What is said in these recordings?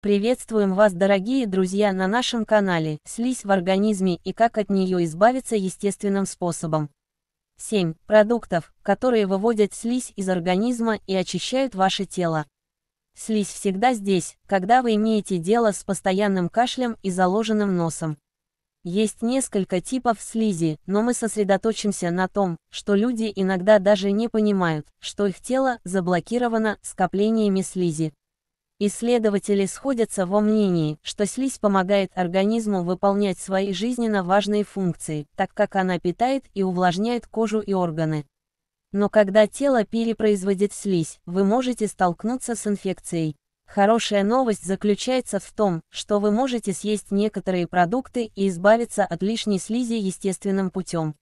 Приветствуем вас, дорогие друзья, на нашем канале «Слизь в организме и как от нее избавиться естественным способом». 7 продуктов, которые выводят слизь из организма и очищают ваше тело. Слизь всегда здесь, когда вы имеете дело с постоянным кашлем и заложенным носом. Есть несколько типов слизи, но мы сосредоточимся на том, что люди иногда даже не понимают, что их тело заблокировано скоплениями слизи. Исследователи сходятся во мнении, что слизь помогает организму выполнять свои жизненно важные функции, так как она питает и увлажняет кожу и органы. Но когда тело перепроизводит слизь, вы можете столкнуться с инфекцией. Хорошая новость заключается в том, что вы можете съесть некоторые продукты и избавиться от лишней слизи естественным путем.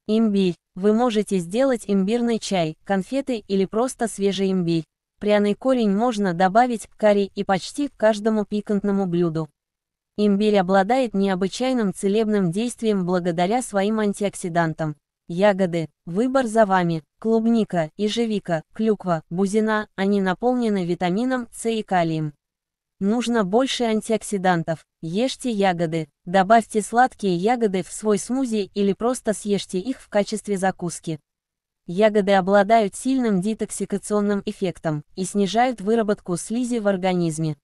Имбирь. Вы можете сделать имбирный чай, конфеты или просто свежий имбирь. Пряный корень можно добавить к карри и почти к каждому пикантному блюду. Имбирь обладает необычайным целебным действием благодаря своим антиоксидантам. Ягоды. Выбор за вами. Клубника, ежевика, клюква, бузина, они наполнены витамином С и калием. Нужно больше антиоксидантов. Ешьте ягоды. Добавьте сладкие ягоды в свой смузи или просто съешьте их в качестве закуски. Ягоды обладают сильным детоксикационным эффектом и снижают выработку слизи в организме.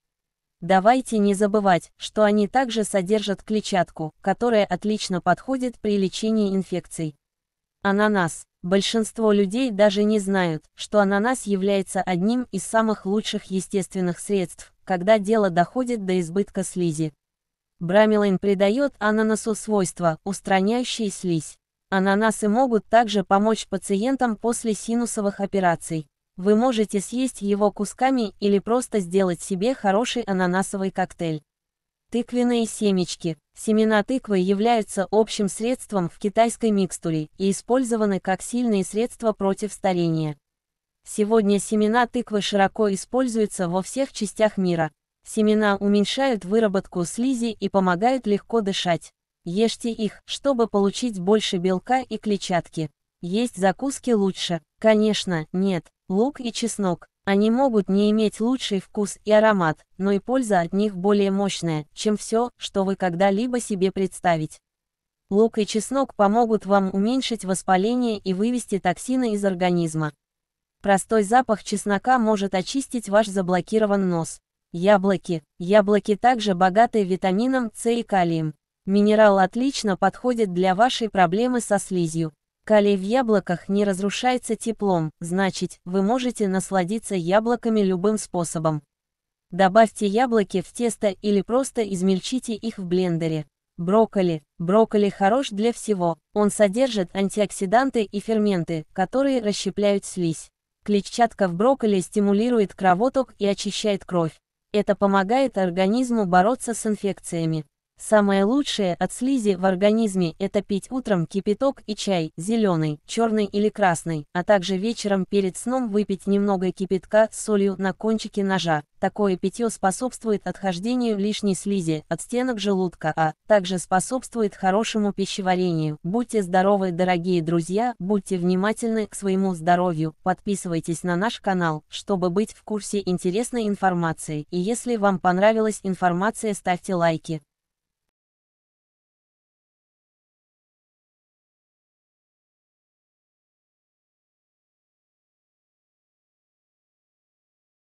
Давайте не забывать, что они также содержат клетчатку, которая отлично подходит при лечении инфекций. Ананас. Большинство людей даже не знают, что ананас является одним из самых лучших естественных средств, когда дело доходит до избытка слизи. Бромелин придает ананасу свойства, устраняющие слизь. Ананасы могут также помочь пациентам после синусовых операций. Вы можете съесть его кусками или просто сделать себе хороший ананасовый коктейль. Тыквенные семечки. Семена тыквы являются общим средством в китайской микстуре и использованы как сильные средства против старения. Сегодня семена тыквы широко используются во всех частях мира. Семена уменьшают выработку слизи и помогают легко дышать. Ешьте их, чтобы получить больше белка и клетчатки. Есть закуски лучше? Конечно, нет. Лук и чеснок. Они могут не иметь лучший вкус и аромат, но и польза от них более мощная, чем все, что вы когда-либо себе представить. Лук и чеснок помогут вам уменьшить воспаление и вывести токсины из организма. Простой запах чеснока может очистить ваш заблокированный нос. Яблоки. Яблоки также богаты витамином С и калием. Минерал отлично подходит для вашей проблемы со слизью. Калий в яблоках не разрушается теплом, значит, вы можете насладиться яблоками любым способом. Добавьте яблоки в тесто или просто измельчите их в блендере. Брокколи. Брокколи хорош для всего. Он содержит антиоксиданты и ферменты, которые расщепляют слизь. Клетчатка в брокколи стимулирует кровоток и очищает кровь. Это помогает организму бороться с инфекциями. Самое лучшее от слизи в организме – это пить утром кипяток и чай, зеленый, черный или красный, а также вечером перед сном выпить немного кипятка с солью на кончике ножа. Такое питье способствует отхождению лишней слизи от стенок желудка, а также способствует хорошему пищеварению. Будьте здоровы, дорогие друзья, будьте внимательны к своему здоровью, подписывайтесь на наш канал, чтобы быть в курсе интересной информации, и если вам понравилась информация, ставьте лайки.